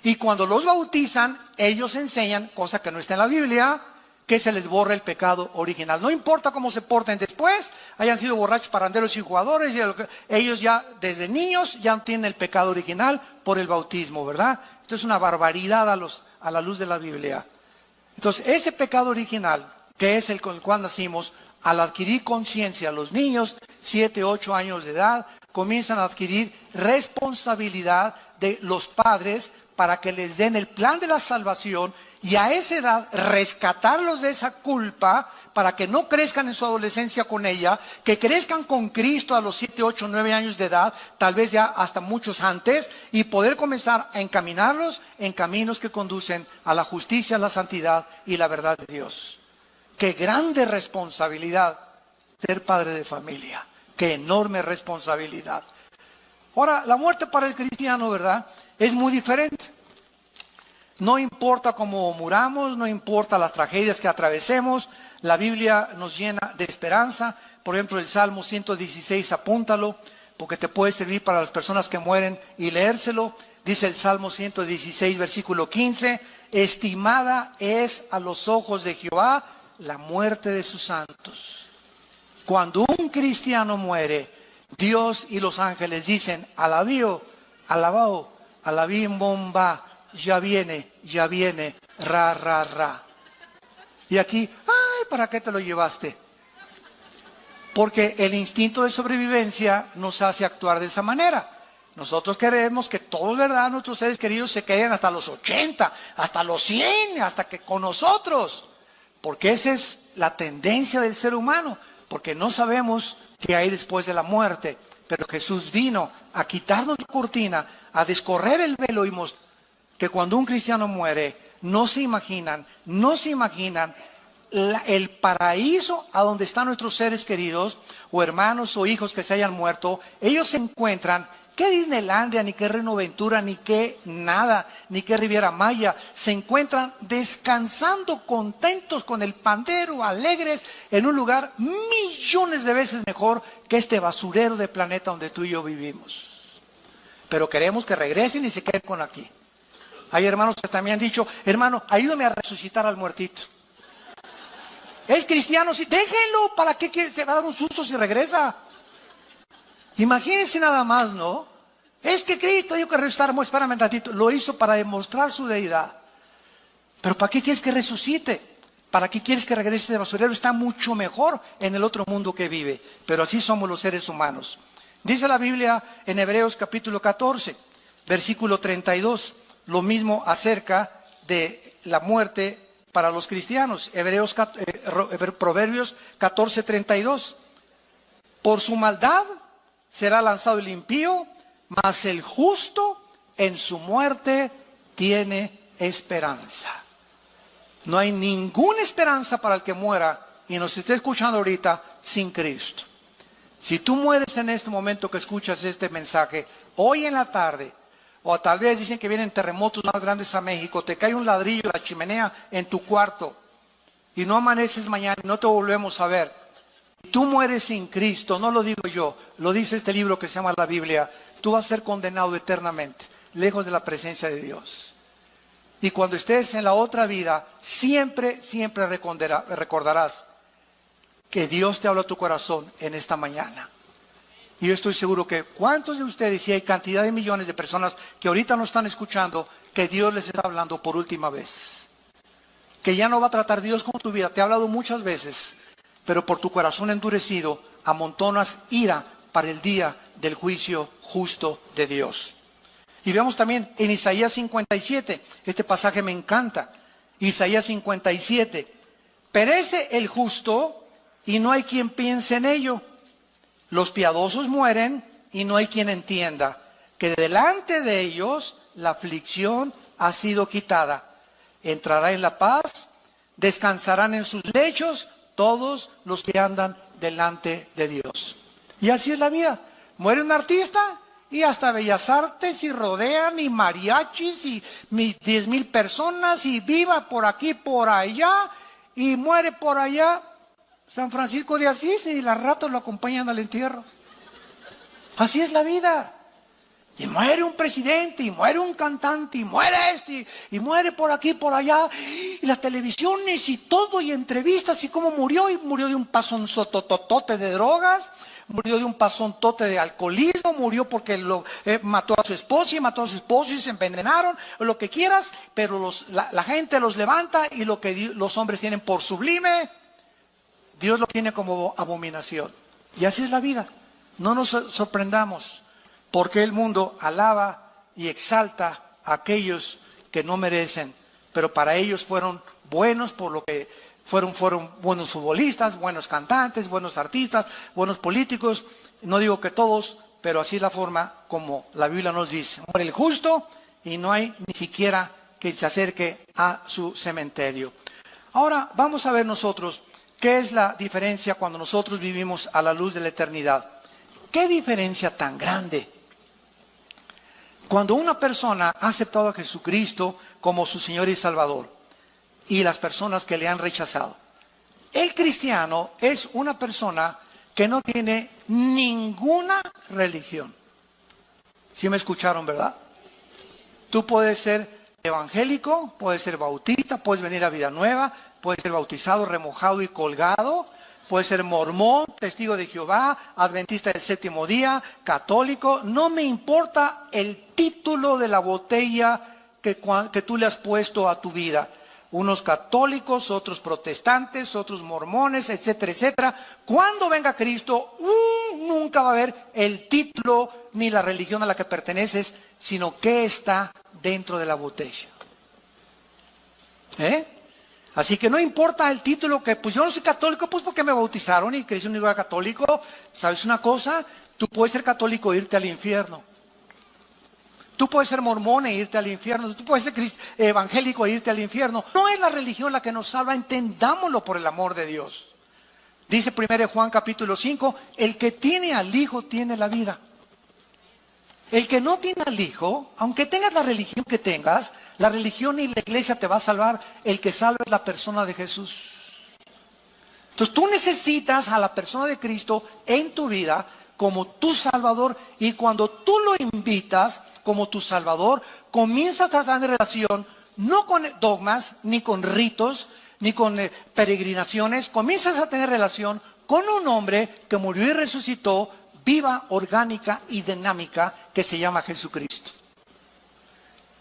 Y cuando los bautizan, ellos enseñan, cosa que no está en la Biblia, que se les borra el pecado original. No importa cómo se porten después, hayan sido borrachos, parranderos y jugadores, ellos ya desde niños ya tienen el pecado original por el bautismo, ¿verdad? Esto es una barbaridad a la luz de la Biblia. Entonces, ese pecado original, que es el con el cual nacimos, al adquirir conciencia, los niños, 7, 8 años de edad, comienzan a adquirir responsabilidad de los padres para que les den el plan de la salvación y a esa edad rescatarlos de esa culpa para que no crezcan en su adolescencia con ella, que crezcan con Cristo a los 7, 8, 9 años de edad, tal vez ya hasta muchos antes, y poder comenzar a encaminarlos en caminos que conducen a la justicia, la santidad y la verdad de Dios. Qué grande responsabilidad ser padre de familia, qué enorme responsabilidad. Ahora, la muerte para el cristiano, ¿verdad?, es muy diferente. No importa cómo muramos, no importa las tragedias que atravesemos, la Biblia nos llena de esperanza. Por ejemplo, el Salmo 116, apúntalo, porque te puede servir para las personas que mueren y leérselo. Dice el Salmo 116, versículo 15, estimada es a los ojos de Jehová la muerte de sus santos. Cuando un cristiano muere, Dios y los ángeles dicen, alabío, alabao, alabim bomba, ya viene, ra, ra, ra. Y aquí, ay, ¿para qué te lo llevaste? Porque el instinto de sobrevivencia nos hace actuar de esa manera. Nosotros queremos que todos, ¿verdad?, nuestros seres queridos se queden hasta los 80, hasta los 100, hasta que con nosotros. Porque esa es la tendencia del ser humano. Porque no sabemos qué hay después de la muerte. Pero Jesús vino a quitarnos la cortina, a descorrer el velo y mostrar que cuando un cristiano muere, no se imaginan el paraíso a donde están nuestros seres queridos, o hermanos o hijos que se hayan muerto. Ellos se encuentran, qué Disneylandia, ni qué Renoventura, ni qué nada, ni qué Riviera Maya, se encuentran descansando, contentos, con el pandero, alegres, en un lugar millones de veces mejor que este basurero de planeta donde tú y yo vivimos. Pero queremos que regresen y se queden con aquí. Hay hermanos que también han dicho, hermano, ayúdame a resucitar al muertito. Es cristiano, sí, déjenlo, ¿para qué se va a dar un susto si regresa? Imagínense nada más, ¿no? Es que Cristo dijo que resucitar, espérame un ratito, lo hizo para demostrar su deidad. Pero ¿para qué quieres que resucite? ¿Para qué quieres que regrese de basurero? Está mucho mejor en el otro mundo que vive. Pero así somos los seres humanos. Dice la Biblia en Hebreos capítulo 14, versículo 32, lo mismo acerca de la muerte para los cristianos. Proverbios 14, 32. Por su maldad será lanzado el impío, mas el justo en su muerte tiene esperanza. No hay ninguna esperanza para el que muera y nos esté escuchando ahorita sin Cristo. Si tú mueres en este momento que escuchas este mensaje, hoy en la tarde, o tal vez dicen que vienen terremotos más grandes a México, te cae un ladrillo de la chimenea en tu cuarto y no amaneces mañana y no te volvemos a ver. Tú mueres sin Cristo, no lo digo yo, lo dice este libro que se llama la Biblia. Tú vas a ser condenado eternamente, lejos de la presencia de Dios. Y cuando estés en la otra vida, siempre recordarás que Dios te habló a tu corazón en esta mañana. Y yo estoy seguro que cuántos de ustedes, y hay cantidad de millones de personas que ahorita no están escuchando, que Dios les está hablando por última vez. Que ya no va a tratar Dios con tu vida. Te ha hablado muchas veces, pero por tu corazón endurecido amontonas ira para el día del juicio justo de Dios. Y vemos también en Isaías 57, este pasaje me encanta. Isaías 57, perece el justo y no hay quien piense en ello. Los piadosos mueren y no hay quien entienda que delante de ellos la aflicción ha sido quitada. Entrará en la paz, descansarán en sus lechos todos los que andan delante de Dios. Y así es la vida. Muere un artista y hasta Bellas Artes y rodean y mariachis y 10,000 personas y viva por aquí, por allá, y muere por allá San Francisco de Asís y las ratas lo acompañan al entierro. Así es la vida. Y muere un presidente, y muere un cantante, y muere este, y muere por aquí, por allá, y las televisiones y todo, y entrevistas, y cómo murió, y murió de un pasonzototote de drogas, murió de un pasontote de alcoholismo, murió porque mató a su esposa, y mató a su esposo, y se envenenaron, o lo que quieras, pero la gente los levanta, y lo que los hombres tienen por sublime, Dios lo tiene como abominación. Y así es la vida. No nos sorprendamos, porque el mundo alaba y exalta a aquellos que no merecen, pero para ellos fueron buenos, por lo que fueron buenos futbolistas, buenos cantantes, buenos artistas, buenos políticos. No digo que todos, pero así es la forma como la Biblia nos dice. Muere el justo y no hay ni siquiera que se acerque a su cementerio. Ahora vamos a ver nosotros qué es la diferencia cuando nosotros vivimos a la luz de la eternidad. ¿Qué diferencia tan grande? Cuando una persona ha aceptado a Jesucristo como su Señor y Salvador, y las personas que le han rechazado. El cristiano es una persona que no tiene ninguna religión. ¿Sí me escucharon, verdad? Tú puedes ser evangélico, puedes ser bautista, puedes venir a Vida Nueva, puedes ser bautizado, remojado y colgado, puedes ser mormón, testigo de Jehová, adventista del séptimo día, católico. No me importa el título de la botella que tú le has puesto a tu vida. unos católicos, otros protestantes, otros mormones, etcétera, etcétera. Cuando venga Cristo, nunca va a haber el título ni la religión a la que perteneces, sino qué está dentro de la botella. Así que no importa el título, que pues yo no soy católico, pues porque me bautizaron y crecí en un lugar católico. ¿Sabes una cosa? Tú puedes ser católico e irte al infierno. Tú puedes ser mormón e irte al infierno. Tú puedes ser evangélico e irte al infierno. No es la religión la que nos salva, entendámoslo por el amor de Dios. Dice 1 Juan capítulo 5, el que tiene al Hijo tiene la vida. El que no tiene al Hijo, aunque tengas la religión que tengas, la religión y la iglesia te va a salvar. El que salva es la persona de Jesús. Entonces tú necesitas a la persona de Cristo en tu vida como tu Salvador, y cuando tú lo invitas como tu Salvador, comienzas a tener relación no con dogmas, ni con ritos, ni con peregrinaciones. Comienzas a tener relación con un hombre que murió y resucitó, viva, orgánica y dinámica, que se llama Jesucristo.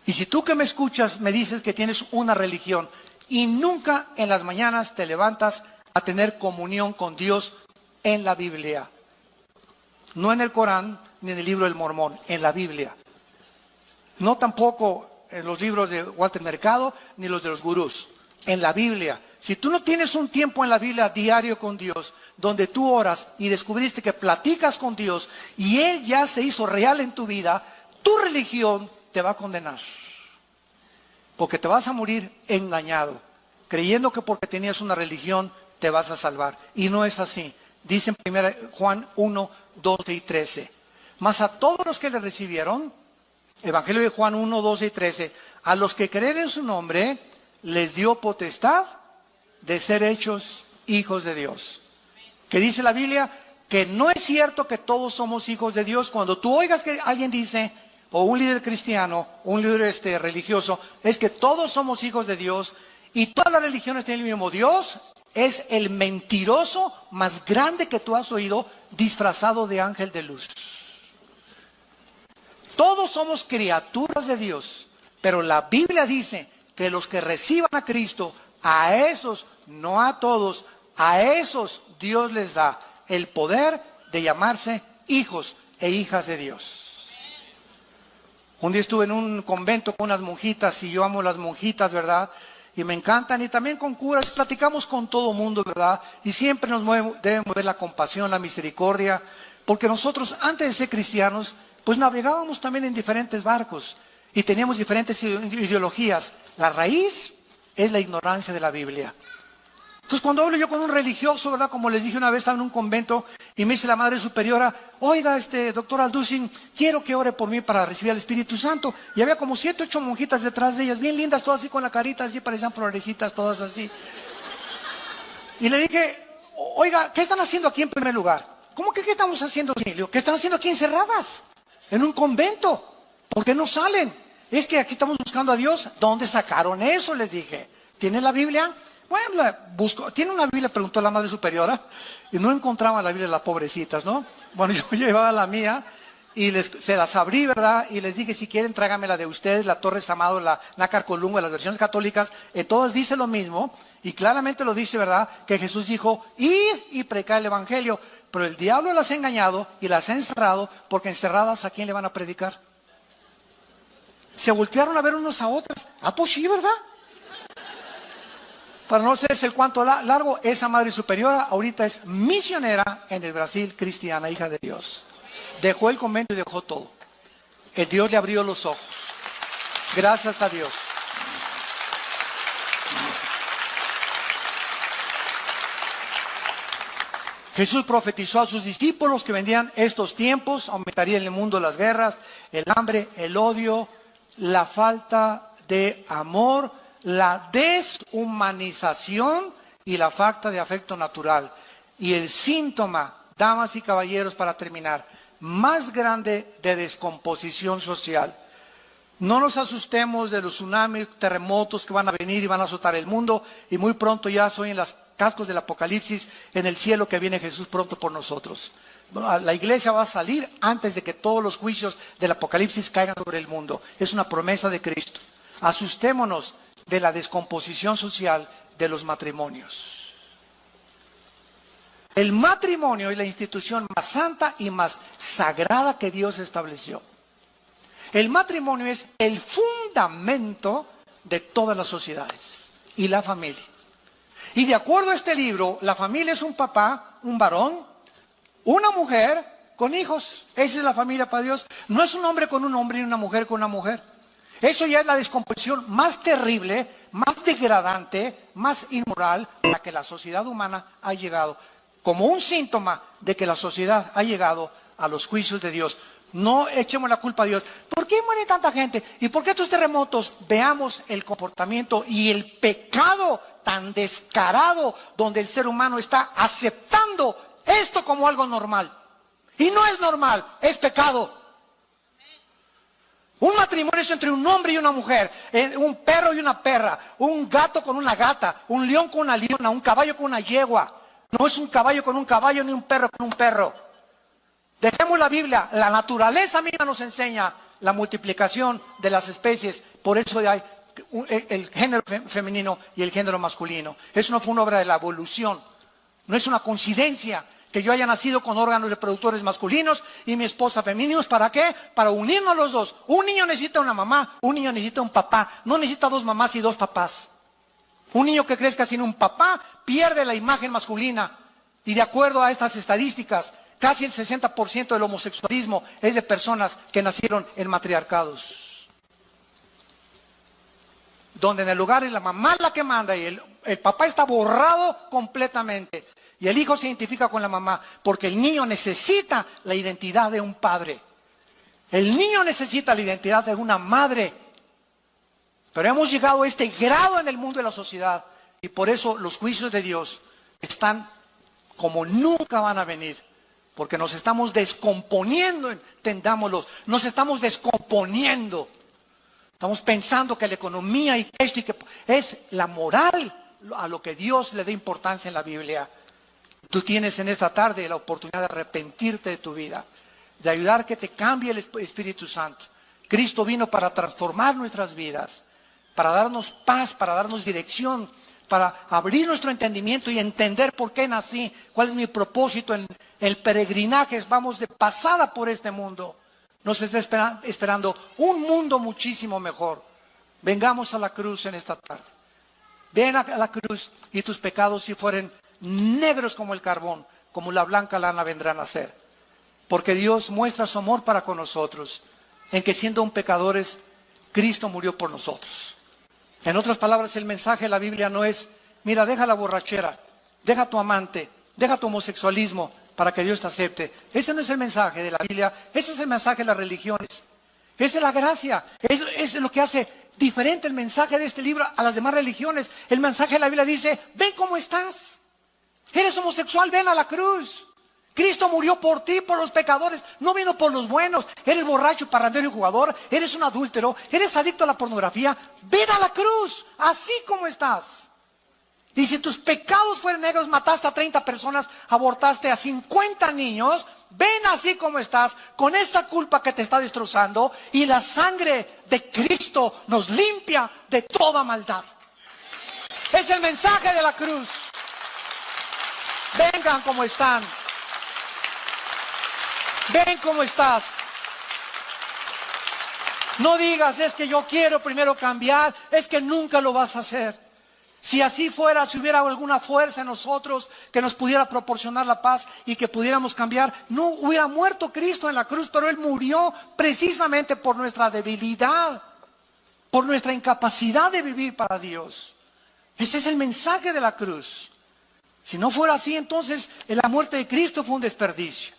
Y si tú que me escuchas me dices que tienes una religión y nunca en las mañanas te levantas a tener comunión con Dios en la Biblia, no en el Corán ni en el libro del Mormón, en la Biblia, no tampoco en los libros de Walter Mercado ni los de los gurús, en la Biblia. Si tú no tienes un tiempo en la Biblia diario con Dios, donde tú oras y descubriste que platicas con Dios y Él ya se hizo real en tu vida, tu religión te va a condenar. Porque te vas a morir engañado, creyendo que porque tenías una religión te vas a salvar. Y no es así. Dice en 1 Juan 1, 12 y 13. Mas a todos los que le recibieron, Evangelio de Juan 1, 12 y 13, a los que creen en su nombre, les dio potestad de ser hechos hijos de Dios. Que dice la Biblia que no es cierto que todos somos hijos de Dios. Cuando tú oigas que alguien dice, o un líder cristiano, o un líder religioso, es que todos somos hijos de Dios y todas las religiones tienen el mismo Dios, es el mentiroso más grande que tú has oído, disfrazado de ángel de luz. Todos somos criaturas de Dios, pero la Biblia dice que los que reciban a Cristo, a esos, no a todos, a esos Dios les da el poder de llamarse hijos e hijas de Dios. Un día estuve en un convento con unas monjitas, y yo amo las monjitas, ¿verdad? Y me encantan, y también con curas, platicamos con todo mundo, ¿verdad? Y siempre nos debe mover la compasión, la misericordia, porque nosotros antes de ser cristianos, pues navegábamos también en diferentes barcos y teníamos diferentes ideologías. La raíz es la ignorancia de la Biblia. Entonces cuando hablo yo con un religioso, ¿verdad? Como les dije una vez, estaba en un convento y me dice la Madre Superiora, oiga, doctor Alducin, quiero que ore por mí para recibir al Espíritu Santo. Y había como 7, 8 monjitas detrás de ellas, bien lindas, todas así con la carita, así parecían florecitas, todas así. Y le dije, oiga, ¿qué están haciendo aquí en primer lugar? ¿Cómo que qué estamos haciendo? Le digo, ¿qué están haciendo aquí encerradas? En un convento. ¿Por qué no salen? Es que aquí estamos buscando a Dios. ¿Dónde sacaron eso? Les dije. ¿Tiene la Biblia? Bueno, ¿tiene una Biblia? Preguntó la Madre Superiora. Y no encontraba la Biblia las pobrecitas, ¿no? Bueno, yo llevaba la mía y se las abrí, ¿verdad? Y les dije, si quieren, tráigame la de ustedes, la Torres Amado, la Nácar Colunga, las versiones católicas. Todas dice lo mismo. Y claramente lo dice, ¿verdad? Que Jesús dijo, id y predicar el Evangelio. Pero el diablo las ha engañado y las ha encerrado, porque encerradas, ¿a quién le van a predicar? Se voltearon a ver unos a otras. Ah, pues sí, ¿verdad? Para no hacerse el cuento largo, esa Madre Superiora ahorita es misionera en el Brasil, cristiana, hija de Dios. Dejó el convento y dejó todo. El Dios le abrió los ojos. Gracias a Dios. Jesús profetizó a sus discípulos que vendrían estos tiempos, aumentaría en el mundo las guerras, el hambre, el odio, la falta de amor, la deshumanización y la falta de afecto natural. Y el síntoma, damas y caballeros, para terminar, más grande de descomposición social. No nos asustemos de los tsunamis, terremotos que van a venir y van a azotar el mundo, y muy pronto ya soy en las cascos del Apocalipsis, en el cielo, que viene Jesús pronto por nosotros. La iglesia va a salir antes de que todos los juicios del Apocalipsis caigan sobre el mundo. Es una promesa de Cristo. Asustémonos, de la descomposición social de los matrimonios. El matrimonio es la institución más santa y más sagrada que Dios estableció. El matrimonio es el fundamento de todas las sociedades y la familia. Y de acuerdo a este libro, la familia es un papá, un varón, una mujer con hijos. Esa es la familia para Dios. No es un hombre con un hombre y una mujer con una mujer. Eso ya es la descomposición más terrible, más degradante, más inmoral a la que la sociedad humana ha llegado. Como un síntoma de que la sociedad ha llegado a los juicios de Dios. No echemos la culpa a Dios. ¿Por qué muere tanta gente? ¿Y por qué estos terremotos? Veamos el comportamiento y el pecado tan descarado donde el ser humano está aceptando esto como algo normal. Y no es normal, es pecado. Un matrimonio es entre un hombre y una mujer, un perro y una perra, un gato con una gata, un león con una leona, un caballo con una yegua. No es un caballo con un caballo ni un perro con un perro. Dejemos la Biblia, la naturaleza misma nos enseña la multiplicación de las especies. Por eso hay el género femenino y el género masculino. Eso no fue una obra de la evolución. No es una coincidencia que yo haya nacido con órganos reproductores masculinos y mi esposa femeninos. ¿Para qué? Para unirnos los dos. Un niño necesita una mamá, un niño necesita un papá. No necesita dos mamás y dos papás. Un niño que crezca sin un papá pierde la imagen masculina. Y de acuerdo a estas estadísticas, casi el 60% del homosexualismo es de personas que nacieron en matriarcados. Donde en el lugar es la mamá la que manda y el papá está borrado completamente. Y el hijo se identifica con la mamá porque el niño necesita la identidad de un padre. El niño necesita la identidad de una madre. Pero hemos llegado a este grado en el mundo de la sociedad y por eso los juicios de Dios están como nunca van a venir. Porque nos estamos descomponiendo, entendámoslo, nos estamos descomponiendo. Estamos pensando que la economía y esto y que es la moral a lo que Dios le da importancia en la Biblia. Tú tienes en esta tarde la oportunidad de arrepentirte de tu vida, de ayudar a que te cambie el Espíritu Santo. Cristo vino para transformar nuestras vidas, para darnos paz, para darnos dirección, para abrir nuestro entendimiento y entender por qué nací, cuál es mi propósito en el peregrinaje. Vamos de pasada por este mundo. Nos está esperando un mundo muchísimo mejor. Vengamos a la cruz en esta tarde. Ven a la cruz y tus pecados, si fueren negros como el carbón, como la blanca lana, vendrán a ser. Porque Dios muestra su amor para con nosotros, en que siendo un pecadores, Cristo murió por nosotros. En otras palabras, el mensaje de la Biblia no es, mira, deja la borrachera, deja tu amante, deja tu homosexualismo para que Dios te acepte. Ese no es el mensaje de la Biblia, ese es el mensaje de las religiones. Esa es la gracia, es lo que hace diferente el mensaje de este libro a las demás religiones. El mensaje de la Biblia dice, ven cómo estás. Eres homosexual, ven a la cruz. Cristo murió por ti, por los pecadores, no vino por los buenos. Eres borracho, parrandero y jugador, eres un adúltero, eres adicto a la pornografía. Ven a la cruz, así como estás. Y si tus pecados fueron negros, mataste a 30 personas, abortaste a 50 niños, ven así como estás, con esa culpa que te está destrozando, y la sangre de Cristo nos limpia de toda maldad. Es el mensaje de la cruz. Vengan como están. Ven cómo estás. No digas, es que yo quiero primero cambiar, es que nunca lo vas a hacer. Si así fuera, si hubiera alguna fuerza en nosotros que nos pudiera proporcionar la paz y que pudiéramos cambiar, no hubiera muerto Cristo en la cruz, pero Él murió precisamente por nuestra debilidad, por nuestra incapacidad de vivir para Dios. Ese es el mensaje de la cruz. Si no fuera así, entonces la muerte de Cristo fue un desperdicio.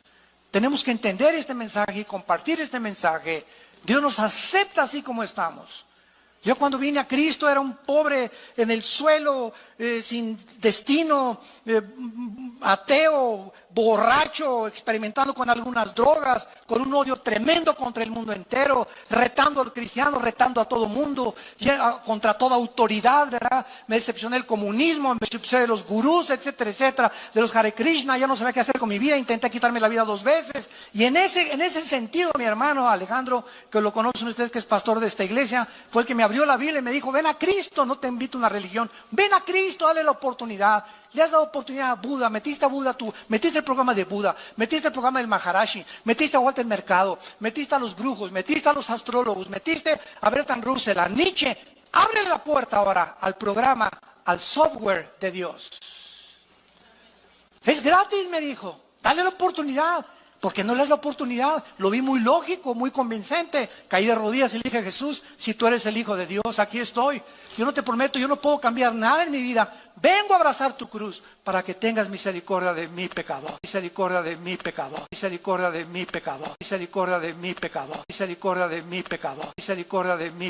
Tenemos que entender este mensaje y compartir este mensaje. Dios nos acepta así como estamos. Yo cuando vine a Cristo era un pobre en el suelo, sin destino, ateo, borracho, experimentando con algunas drogas, con un odio tremendo contra el mundo entero, retando al cristiano, retando a todo mundo, contra toda autoridad, ¿verdad? Me decepcioné del comunismo, me decepcioné de los gurús, etcétera, etcétera, de los Hare Krishna, ya no sabía qué hacer con mi vida, intenté quitarme la vida 2 veces. Y en ese sentido, mi hermano Alejandro, que lo conocen ustedes, que es pastor de esta iglesia, fue el que me abrió abrió la Biblia y me dijo, ven a Cristo, no te invito a una religión, ven a Cristo, dale la oportunidad. Le has dado oportunidad a Buda, metiste a Buda tú, metiste el programa de Buda, metiste el programa del Maharashi, metiste a Walter Mercado, metiste a los brujos, metiste a los astrólogos, metiste a Bertrand Russell, a Nietzsche. Abre la puerta ahora al programa, al software de Dios. Es gratis, me dijo, dale la oportunidad. ¿Por qué no le das la oportunidad? Lo vi muy lógico, muy convincente. Caí de rodillas y le dije, Jesús, si tú eres el Hijo de Dios, aquí estoy. Yo no te prometo, yo no puedo cambiar nada en mi vida. Vengo a abrazar tu cruz para que tengas misericordia de mi pecador. Misericordia de mi pecador. Misericordia de mi pecador. Misericordia de mi pecador. Misericordia de mi pecador. Misericordia de mi